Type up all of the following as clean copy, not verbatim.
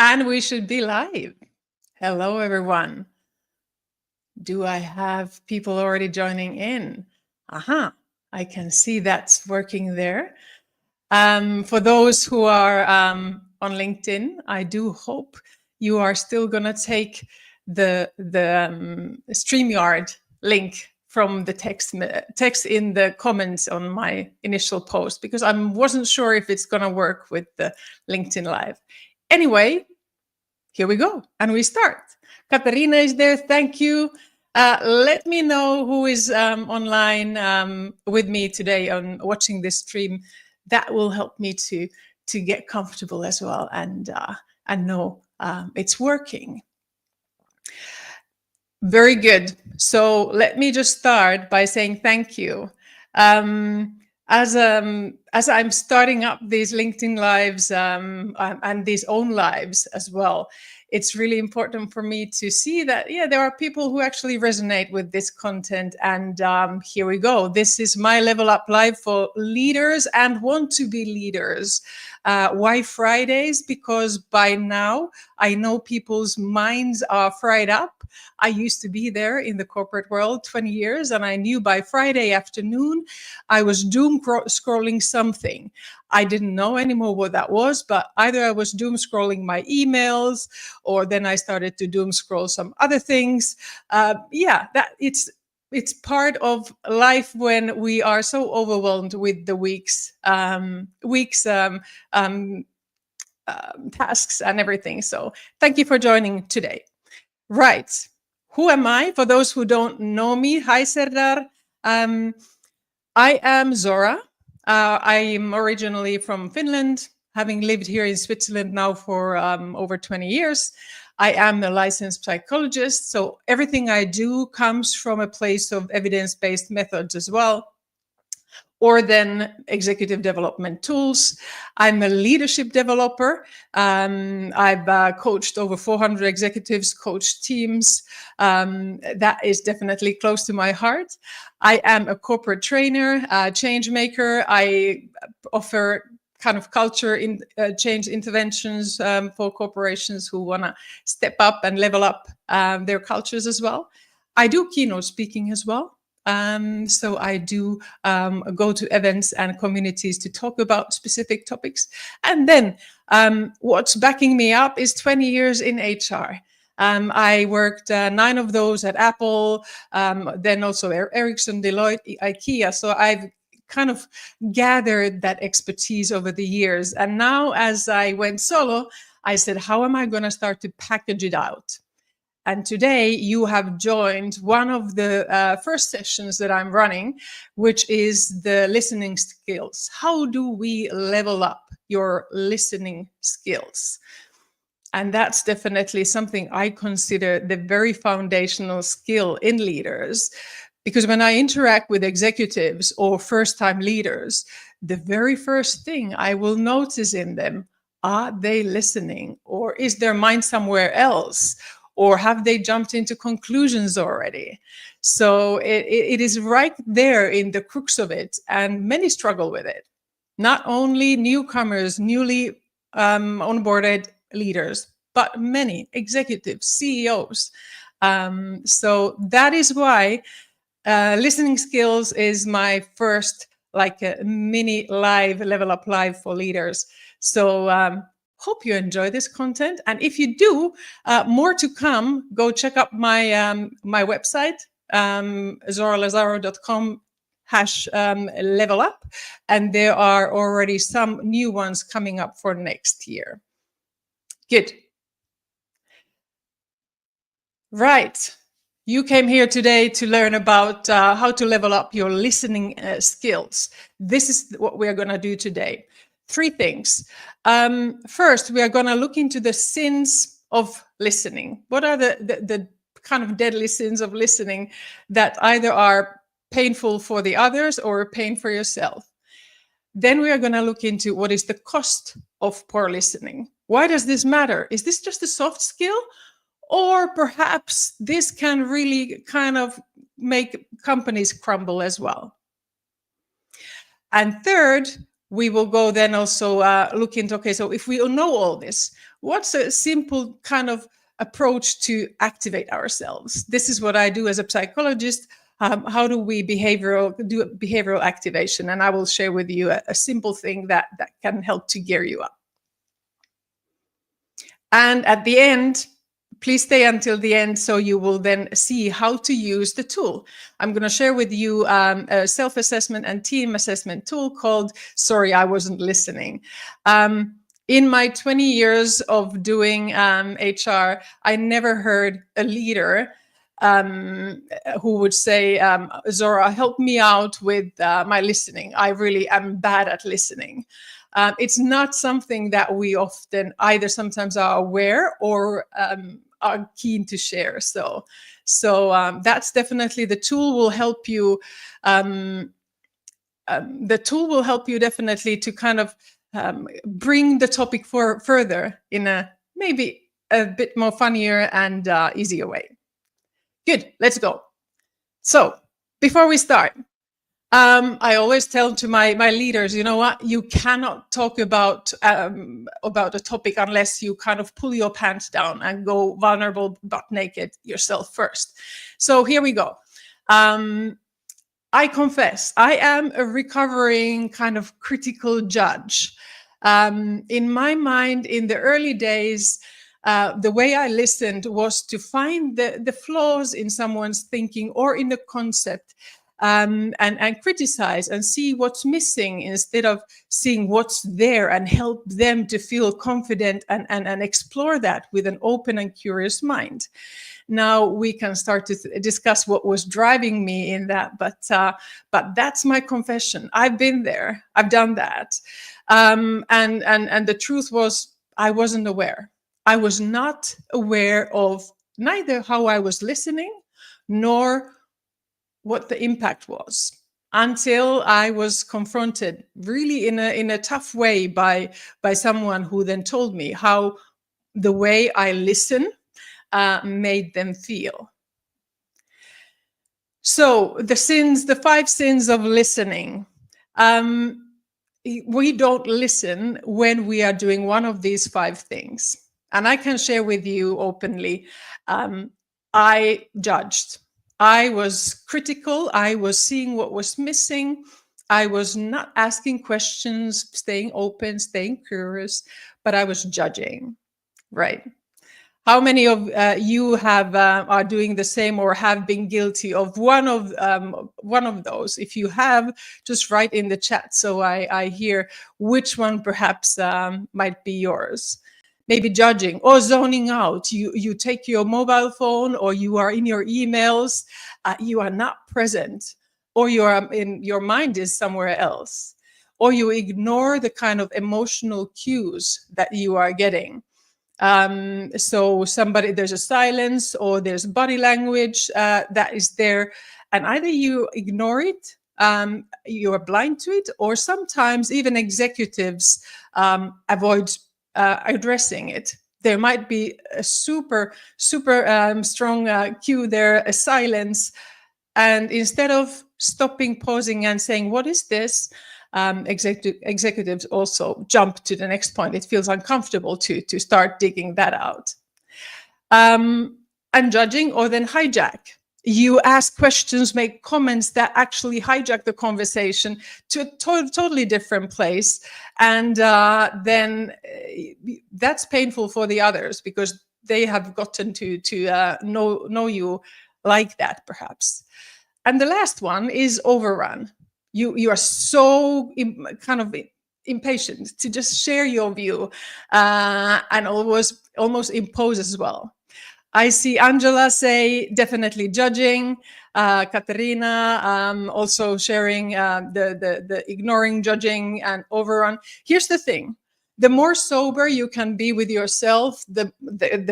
And we should be live. Hello, everyone. Do I have people already joining in? Aha, I can see that's working there. For those who are on LinkedIn, I do hope you are still going to take the StreamYard link from the text in the comments on my initial post, because I wasn't sure if it's going to work with the LinkedIn Live. Anyway, here we go, and we start. Katarina is there. Thank you. Let me know who is online with me today on watching this stream. That will help me to get comfortable as well and know it's working. Very good. So let me just start by saying thank you. As I'm starting up these LinkedIn lives and these own lives as well, it's really important for me to see that, there are people who actually resonate with this content. And here we go. This is my Level Up Live for leaders and want to be leaders. Why Fridays? Because by now I know people's minds are fried up. I used to be there in the corporate world 20 years, and I knew by Friday afternoon I was doom scrolling something. I didn't know anymore what that was, but either I was doom scrolling my emails, or then I started to doom scroll some other things. That it's part of life when we are so overwhelmed with the week's tasks and everything. So thank you for joining today. Right. Who am I? For those who don't know me, hi Serdar. I am Zora. I am originally from Finland, having lived here in Switzerland now for over 20 years. I am a licensed psychologist, so everything I do comes from a place of evidence-based methods as well, or then executive development tools. I'm a leadership developer. I've coached over 400 executives, coached teams. That is definitely close to my heart. I am a corporate trainer, change maker. I offer kind of culture in change interventions for corporations who want to step up and level up their cultures as well. I do keynote speaking as well. So I do go to events and communities to talk about specific topics. And then what's backing me up is 20 years in HR. I worked 9 of those at Apple, then also Ericsson, Deloitte, IKEA. So I've kind of gathered that expertise over the years. And now as I went solo, I said, how am I going to start to package it out? And today you have joined one of the first sessions that I'm running, which is the listening skills. How do we level up your listening skills? And that's definitely something I consider the very foundational skill in leaders. Because when I interact with executives or first-time leaders, the very first thing I will notice in them, are they listening? Or is their mind somewhere else? Or have they jumped into conclusions already? So it is right there in the crux of it, and many struggle with it. Not only newcomers, newly onboarded leaders, but many executives, CEOs. So that is why listening skills is my first like a mini live Level Up Live for leaders. So hope you enjoy this content. And if you do, more to come, go check out my my website, zoralazaro.com /level up. And there are already some new ones coming up for next year. Good. Right. You came here today to learn about how to level up your listening skills. This is what we are going to do today. 3 things. First, we are going to look into the sins of listening. What are the kind of deadly sins of listening that either are painful for the others or a pain for yourself? Then we are going to look into what is the cost of poor listening. Why does this matter? Is this just a soft skill? Or perhaps this can really kind of make companies crumble as well. And third, we will go then also look into, okay, so if we know all this, what's a simple kind of approach to activate ourselves? This is what I do as a psychologist. How do we do behavioral activation? And I will share with you a simple thing that can help to gear you up. And at the end, please stay until the end so you will then see how to use the tool. I'm going to share with you a self-assessment and team assessment tool called Sorry, I Wasn't Listening. In my 20 years of doing HR, I never heard a leader who would say, Zora, help me out with my listening. I really am bad at listening. It's not something that we often either sometimes are aware or are keen to share. So that's definitely the tool will help you. The tool will help you definitely to kind of bring the topic further in a maybe a bit more funnier and easier way. Good, let's go. So before we start, I always tell to my leaders, you know what, you cannot talk about a topic unless you kind of pull your pants down and go vulnerable, butt naked yourself first. So here we go. I confess, I am a recovering kind of critical judge. In my mind, in the early days, the way I listened was to find the flaws in someone's thinking or in the concept, and criticize and see what's missing instead of seeing what's there and help them to feel confident and explore that with an open and curious mind. Now we can start to discuss what was driving me in that, but that's my confession. I've been there. I've done that. And the truth was I wasn't aware. I was not aware of neither how I was listening nor what the impact was until I was confronted really in a tough way by someone who then told me how the way I listen made them feel. So the 5 sins of listening. We don't listen when we are doing one of these 5 things. And I can share with you openly, I judged. I was critical. I was seeing what was missing. I was not asking questions, staying open, staying curious, but I was judging, right? How many of you are doing the same or have been guilty of one of those? If you have, just write in the chat so I hear which one perhaps might be yours. Maybe judging or zoning out. You take your mobile phone or you are in your emails. You are not present, or your mind is somewhere else, or you ignore the kind of emotional cues that you are getting. So there's a silence or there's body language that is there, and either you ignore it, you are blind to it, or sometimes even executives avoid addressing it. There might be a super strong cue there, a silence, and instead of stopping, pausing, and saying, "What is this?" Executives also jump to the next point. It feels uncomfortable to start digging that out. And judging or then hijack. You ask questions, make comments that actually hijack the conversation to a totally different place. And then that's painful for the others because they have gotten to know you like that, perhaps. And the last one is overrun. You are so kind of impatient to just share your view and almost impose as well. I see Angela say definitely judging, Katerina also sharing the ignoring, judging, and overrun. Here's the thing. The more sober you can be with yourself, the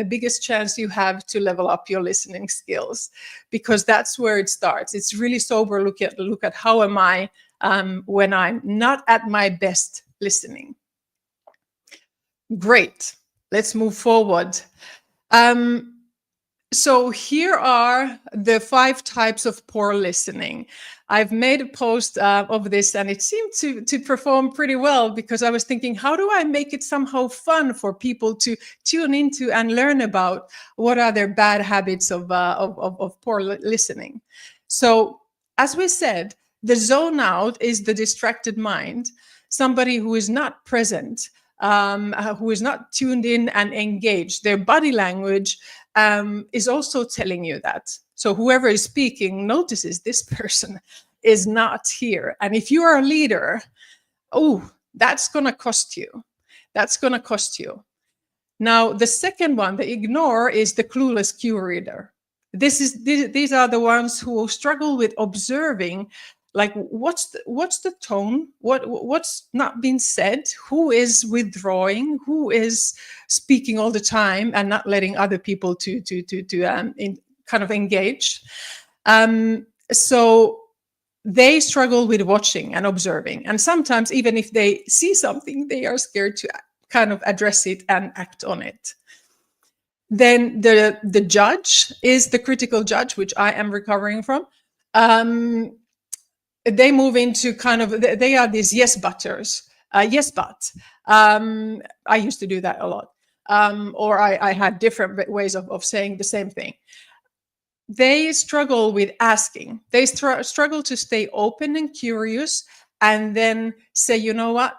biggest chance you have to level up your listening skills, because that's where it starts. It's really sober. Look at how am I when I'm not at my best listening. Great. Let's move forward. So here are the 5 types of poor listening. I've made a post of this, and it seemed to perform pretty well, because I was thinking, how do I make it somehow fun for people to tune into and learn about what are their bad habits of poor listening? So, as we said, the zone out is the distracted mind, somebody who is not present, who is not tuned in and engaged. Their body language is also telling you that. So whoever is speaking notices this person is not here. And if you are a leader, oh, that's going to cost you. That's going to cost you. Now, the second one, the ignore, is the clueless cue reader. These are the ones who struggle with observing, like what's the tone, what's not being said, who is withdrawing, who is speaking all the time and not letting other people to kind of engage. So they struggle with watching and observing, and sometimes even if they see something, they are scared to kind of address it and act on it. Then the judge is the critical judge, which I am recovering from. They move into kind of, they are these yes butters. Yes, but. I used to do that a lot. Or I had different ways of saying the same thing. They struggle with asking. They struggle to stay open and curious, and then say, you know what?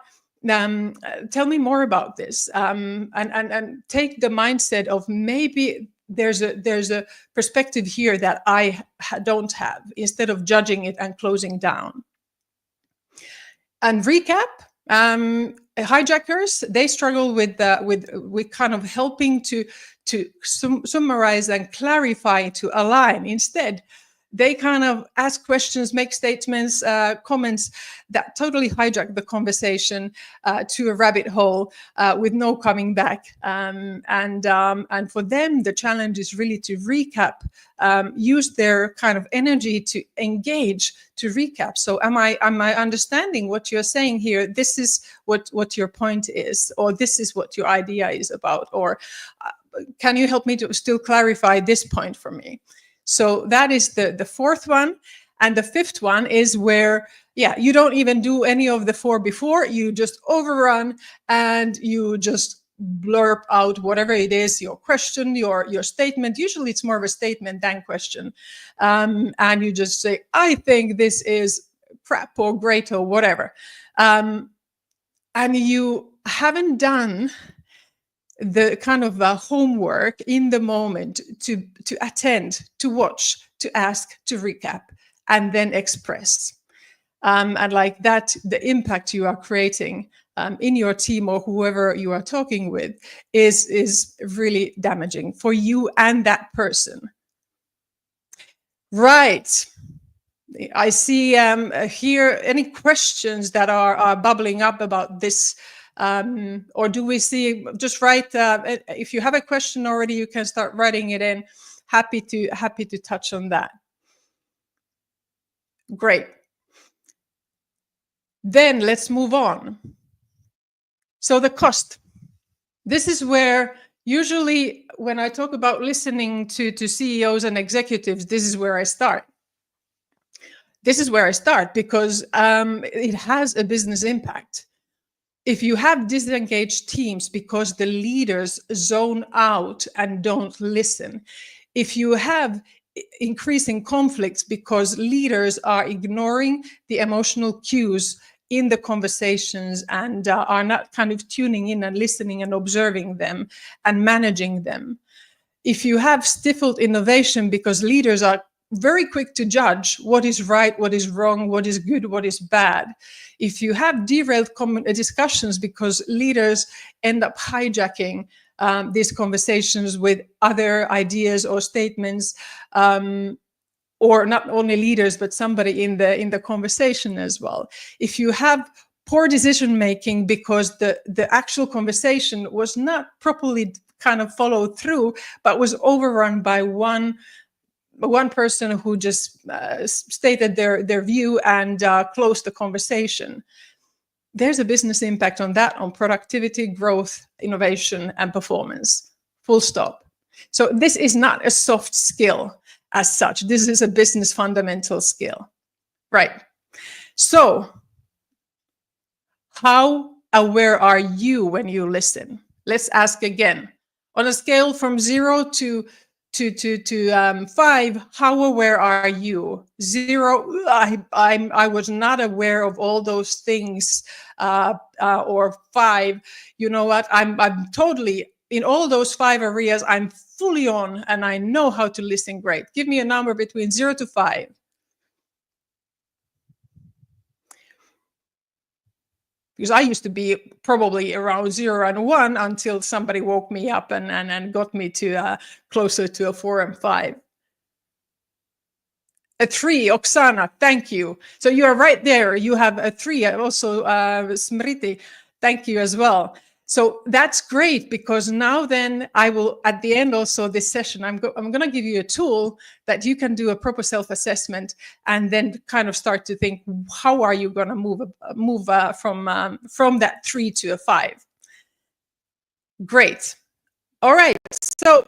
Tell me more about this, and take the mindset of maybe there's a perspective here that I don't have, instead of judging it and closing down. And recap, hijackers, they struggle with kind of helping to summarize and clarify, to align. Instead, they kind of ask questions, make statements, comments that totally hijack the conversation to a rabbit hole with no coming back. And for them, the challenge is really to recap, use their kind of energy to engage, to recap. So am I understanding what you're saying here? This is what your point is, or this is what your idea is about, or can you help me to still clarify this point for me? So that is the fourth one. And the fifth one is where, yeah, you don't even do any of the 4 before, you just overrun and you just blurb out whatever it is, your question, your statement. Usually it's more of a statement than question. And you just say, I think this is crap or great or whatever. And you haven't done the kind of homework in the moment to attend, to watch, to ask, to recap, and then express. And like that, the impact you are creating in your team or whoever you are talking with is really damaging for you and that person. Right. I see here any questions that are bubbling up about this. Or do we see, just write, if you have a question already, you can start writing it in. Happy to touch on that. Great. Then let's move on. So the cost. This is where usually when I talk about listening to CEOs and executives, this is where I start. This is where I start because it has a business impact. If you have disengaged teams because the leaders zone out and don't listen, if you have increasing conflicts because leaders are ignoring the emotional cues in the conversations and are not kind of tuning in and listening and observing them and managing them, if you have stifled innovation because leaders are very quick to judge what is right, what is wrong, what is good, what is bad. If you have derailed discussions because leaders end up hijacking these conversations with other ideas or statements, or not only leaders, but somebody in the conversation as well. If you have poor decision making because the actual conversation was not properly kind of followed through, but was overrun by one person who just stated their view and closed the conversation, there's a business impact on that, on productivity, growth, innovation, and performance. Full stop. So this is not a soft skill as such. This is a business fundamental skill, right? So how aware are you when you listen? Let's ask again. On a scale from 0 to 5, how aware are you? 0, I was not aware of all those things, or 5, you know what? I'm totally in all those 5 areas. I'm fully on, and I know how to listen great. Give me a number between 0 to 5. Because I used to be probably around 0 and 1 until somebody woke me up and got me to closer to a 4 and 5. A 3, Oksana, thank you. So you are right there. You have a 3. Also, Smriti, thank you as well. So that's great, because now then I will, at the end also this session, I'm going to give you a tool that you can do a proper self-assessment and then kind of start to think, how are you going to move from that 3 to a 5? Great. All right. So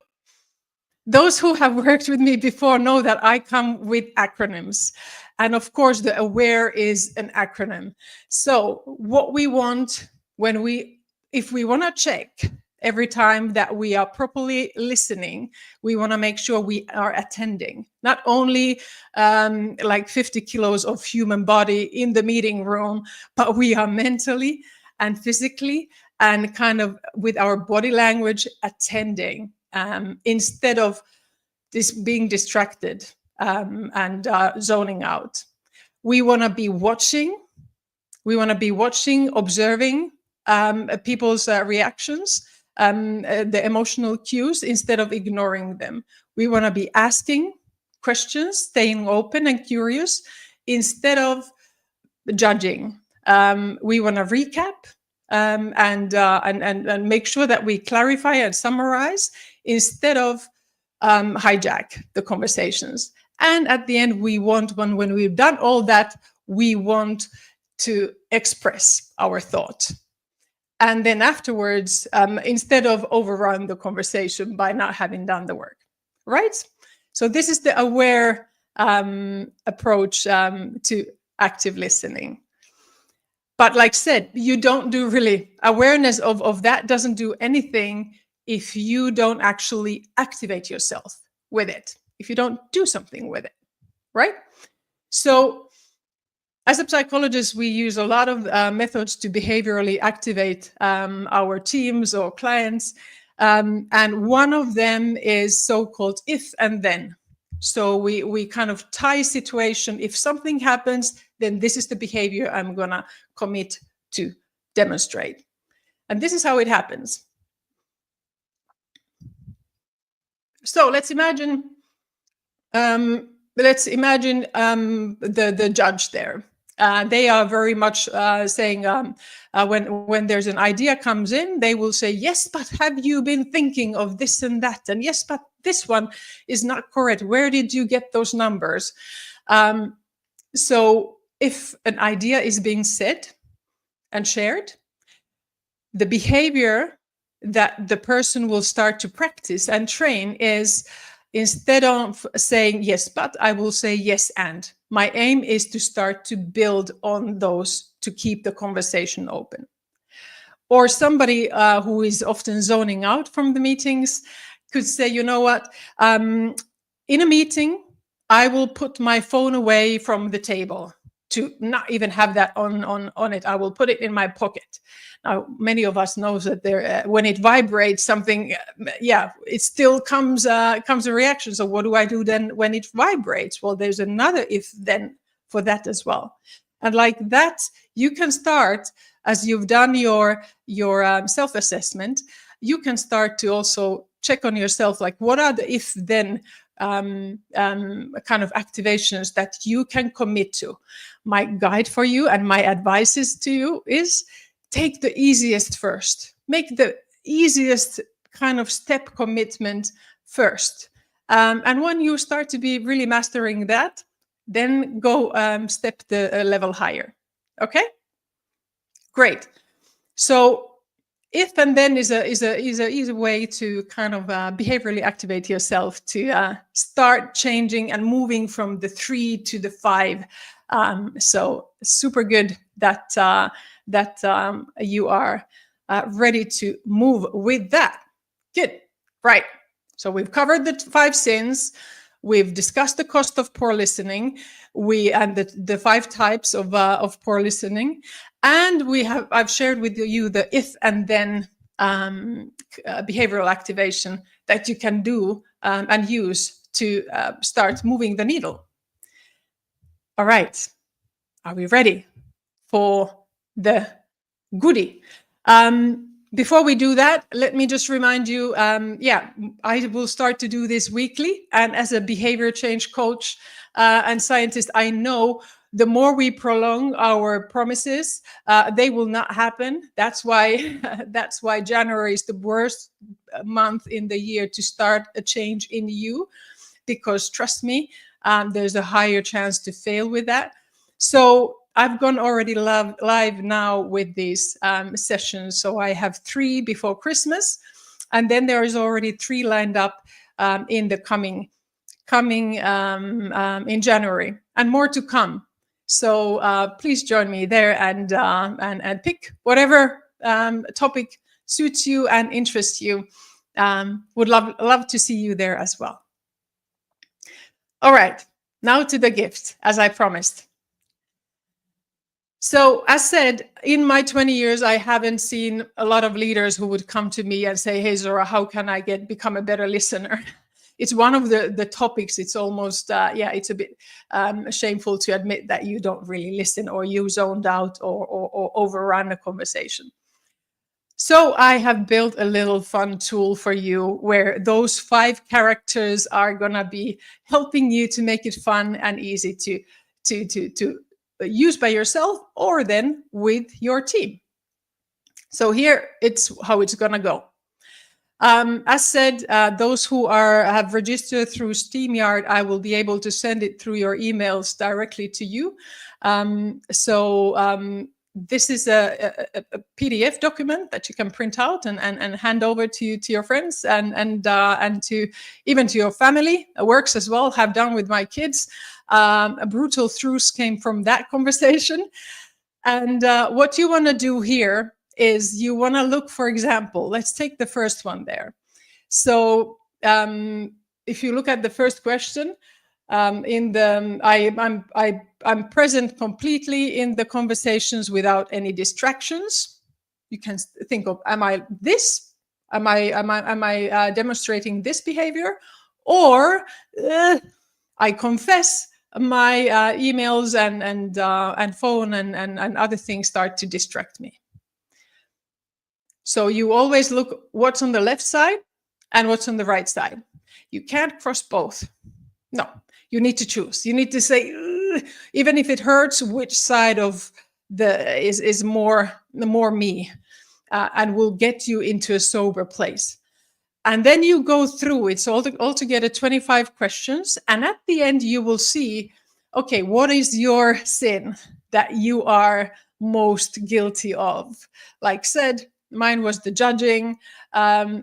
those who have worked with me before know that I come with acronyms. And of course, the AWARE is an acronym. So what we want if we want to check every time that we are properly listening, we want to make sure we are attending, not only like 50 kilos of human body in the meeting room, but we are mentally and physically and kind of with our body language attending, instead of being distracted and zoning out. We want to be watching. We want to be watching, observing people's reactions, the emotional cues, instead of ignoring them. We want to be asking questions, staying open and curious, instead of judging. We want to recap and make sure that we clarify and summarize, instead of hijack the conversations. And at the end, we want, when we've done all that, we want to express our thought. And then afterwards, instead of overrun the conversation by not having done the work, right? So this is the AWARE approach to active listening. But like I said, you don't do really, awareness of that doesn't do anything if you don't actually activate yourself with it, if you don't do something with it, right? So as a psychologist, we use a lot of methods to behaviorally activate our teams or clients. And one of them is so-called if and then. So we kind of tie situation. If something happens, then this is the behavior I'm going to commit to demonstrate. And this is how it happens. So let's imagine the judge there. They are very much saying, when there's an idea comes in, they will say, yes, but have you been thinking of this and that? And yes, but this one is not correct. Where did you get those numbers? So if an idea is being said and shared, the behavior that the person will start to practice and train is, instead of saying yes, but, I will say yes, and. My aim is to start to build on those to keep the conversation open. Or somebody who is often zoning out from the meetings could say, you know what, in a meeting, I will put my phone away from the table, to not even have that on it. I will put it in my pocket. Now, many of us know that there, when it vibrates, something, it still comes a reaction. So what do I do then when it vibrates? Well, there's another if then for that as well. And like that, you can start, as you've done your self-assessment, you can start to also check on yourself, like what are the if then kind of activations that you can commit to. My guide for you and my advice to you is, take the easiest first. Make the easiest kind of step commitment first. And when you start to be really mastering that, then go step the level higher. Okay? Great. So If and then is a way to kind of behaviorally activate yourself to start changing and moving from the 3 to the 5. So super good that you are ready to move with that. Good. Right. So we've covered the 5 sins. We've discussed the cost of poor listening. And the 5 types of poor listening. And I've shared with you the if and then behavioral activation that you can do and use to start moving the needle. All right. Are we ready for the goodie? Before we do that, let me just remind you, I will start to do this weekly. And as a behavior change coach and scientist, I know the more we prolong our promises, they will not happen. That's why January is the worst month in the year to start a change in you, because trust me, there's a higher chance to fail with that. So I've gone already live now with these sessions. So I have 3 before Christmas, and then there is already 3 lined up in the coming in January, and more to come. So please join me there and pick whatever topic suits you and interests you. Would love to see you there as well. All right, now to the gift, as I promised. So as said, in my 20 years, I haven't seen a lot of leaders who would come to me and say, hey, Zora, how can I become a better listener? It's one of the topics. It's almost, it's a bit shameful to admit that you don't really listen, or you zoned out, or overrun a conversation. So I have built a little fun tool for you where those 5 characters are going to be helping you to make it fun and easy to use by yourself or then with your team. So here it's how it's going to go. As said, those who have registered through StreamYard, I will be able to send it through your emails directly to you. This is a PDF document that you can print out and hand over to your friends and to even to your family. It works as well. Have done with my kids. A brutal truth came from that conversation. And what you want to do here is you want to look, for example, let's take the first one there. So if you look at the first question, I'm present completely in the conversations without any distractions. You can think of, am I this? Am I demonstrating this behavior? Or I confess my emails and phone and other things start to distract me. So you always look what's on the left side and what's on the right side. You can't cross both. No, you need to choose. You need to say, even if it hurts, which side of is more me, and will get you into a sober place. And then you go through it's altogether 25 questions, and at the end you will see, okay, what is your sin that you are most guilty of? Like said, mine was the judging.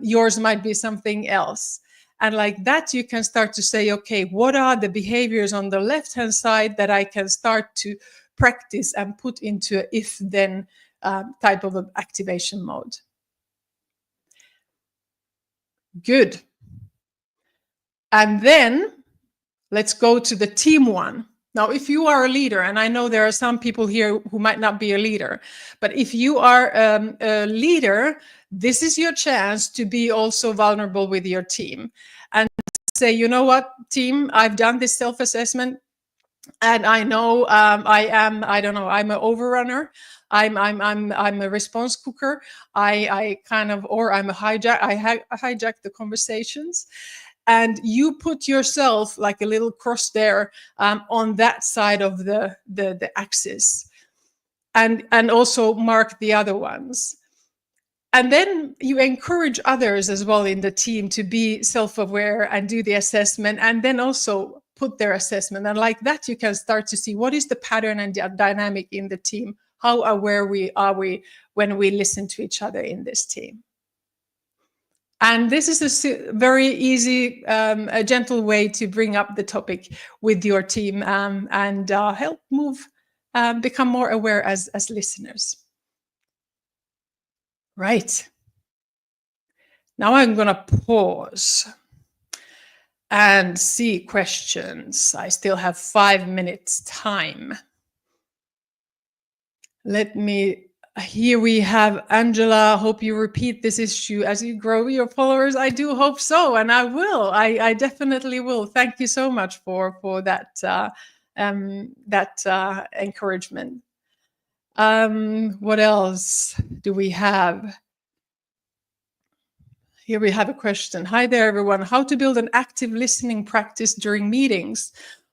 Yours might be something else. And like that, you can start to say, okay, what are the behaviors on the left-hand side that I can start to practice and put into an if-then type of activation mode? Good. And then let's go to the team one. Now, if you are a leader, and I know there are some people here who might not be a leader, but if you are a leader, this is your chance to be also vulnerable with your team and say, you know what, team, I've done this self-assessment and I know I'm an overrunner. I'm a response cooker. I hijack the conversations. And you put yourself like a little cross there on that side of the axis, and also mark the other ones. And then you encourage others as well in the team to be self-aware and do the assessment, and then also put their assessment. And like that, you can start to see what is the pattern and the dynamic in the team. how aware are we when we listen to each other in this team. And this is a very easy, a gentle way to bring up the topic with your team and help become more aware as listeners. Right. Now I'm going to pause and see questions. I still have 5 minutes time. Here we have Angela. Hope you repeat this issue as you grow your followers. I do hope so, and I will. I definitely will. Thank you so much for that encouragement. What else do we have? Here we have a question. Hi there, everyone. How to build an active listening practice during meetings?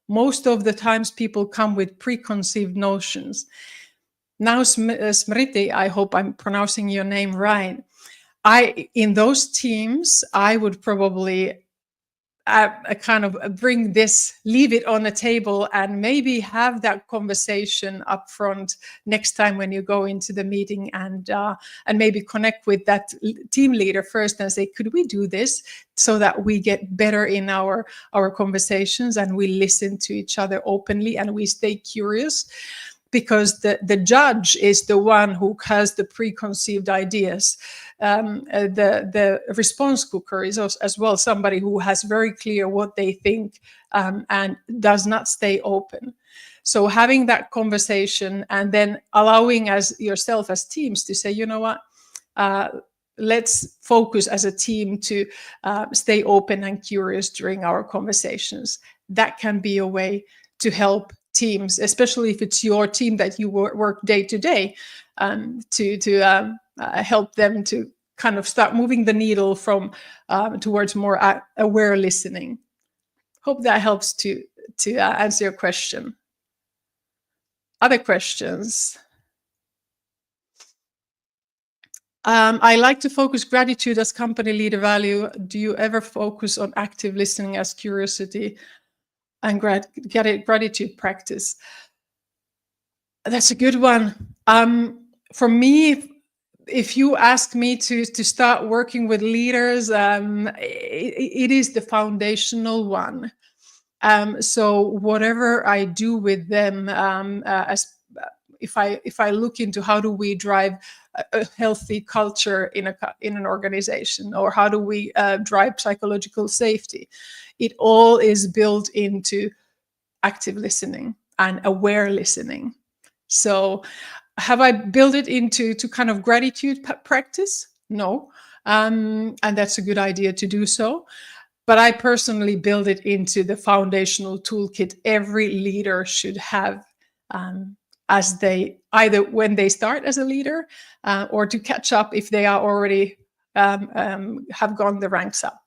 Most of the times people come with preconceived notions. Now, Smriti, I hope I'm pronouncing your name right. In those teams, I would probably kind of leave it on the table and maybe have that conversation up front next time when you go into the meeting and maybe connect with that team leader first and say, could we do this so that we get better in our conversations and we listen to each other openly and we stay curious? Because the judge is the one who has the preconceived ideas. The response cooker is as well somebody who has very clear what they think and does not stay open. So having that conversation and then allowing yourself as teams to say, you know what, let's focus as a team to stay open and curious during our conversations. That can be a way to help teams, especially if it's your team that you work day to day, to help them to kind of start moving the needle from towards more aware listening. Hope that helps to answer your question. Other questions? I like to focus gratitude as company leader value. Do you ever focus on active listening as curiosity and gratitude practice? That's a good one. For me, if you ask me to start working with leaders, it is the foundational one. So whatever I do with them, if I look into how do we drive a healthy culture in an organization, or how do we drive psychological safety, it all is built into active listening and aware listening. So have I built it into kind of gratitude practice? No. And that's a good idea to do so. But I personally build it into the foundational toolkit every leader should have as they either when they start as a leader or to catch up if they are already have gone the ranks up.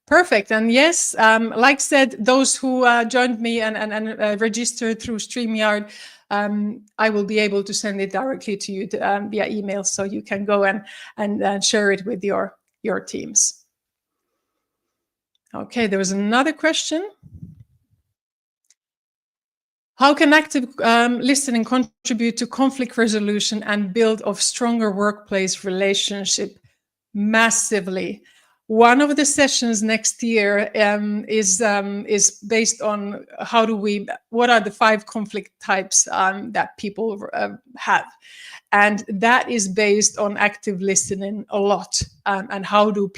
Perfect. And yes, like said, those who joined me and registered through StreamYard, I will be able to send it directly to you via email, so you can go and share it with your teams. Okay, there was another question. How can active listening contribute to conflict resolution and build of stronger workplace relationship? Massively. One of the sessions next year is based on what are the 5 conflict types that people have. And that is based on active listening a lot. And how do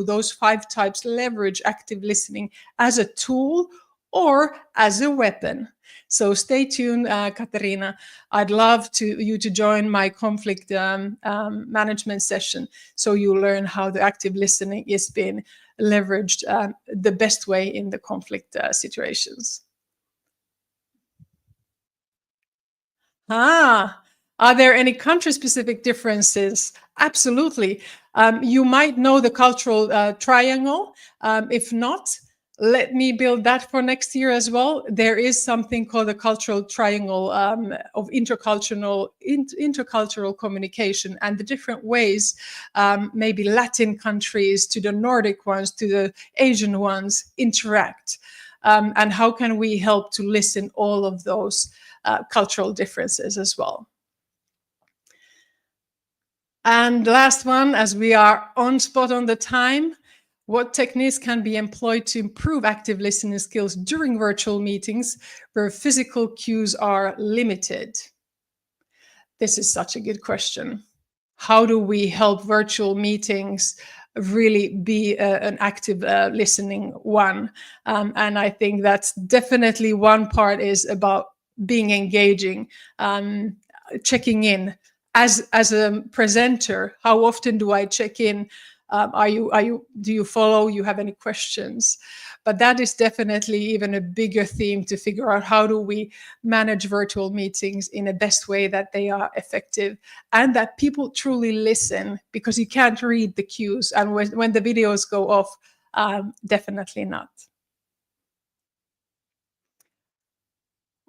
those 5 types leverage active listening as a tool or as a weapon? So stay tuned, Katarina. I'd love you to join my conflict management session, so you learn how the active listening is being leveraged the best way in the conflict situations. Are there any country-specific differences? Absolutely. You might know the cultural triangle. If not, let me build that for next year as well. There is something called the cultural triangle of intercultural communication, and the different ways, maybe Latin countries to the Nordic ones to the Asian ones interact. and how can we help to listen all of those cultural differences as well. And last one, as we are on spot on the time, what techniques can be employed to improve active listening skills during virtual meetings where physical cues are limited? This is such a good question. How do we help virtual meetings really be an active listening one? And I think that's definitely one part is about being engaging, checking in. As a presenter, how often do I check in? Do you follow? You have any questions? But that is definitely even a bigger theme to figure out how do we manage virtual meetings in a best way that they are effective and that people truly listen, because you can't read the cues. And when the videos go off, definitely not.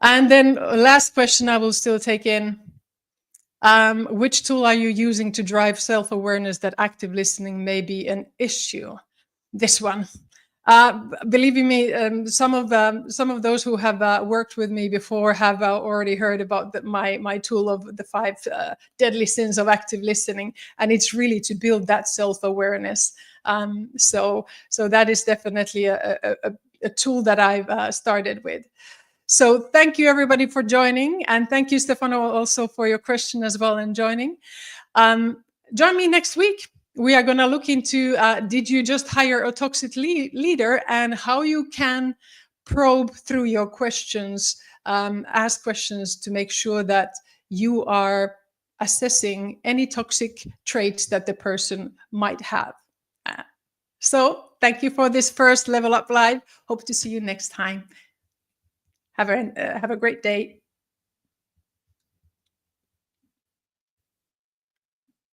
And then last question I will still take in. Which tool are you using to drive self-awareness that active listening may be an issue? This one. Believe me, some of those who have worked with me before have already heard about my tool of the 5 deadly sins of active listening, and it's really to build that self-awareness. So that is definitely a tool that I've started with. So thank you everybody for joining, and thank you Stefano also for your question as well and joining. Join me next week. We are going to look into did you just hire a toxic leader, and how you can probe through your questions, ask questions to make sure that you are assessing any toxic traits that the person might have. So thank you for this first Level Up Live. Hope to see you next time. Have a great day.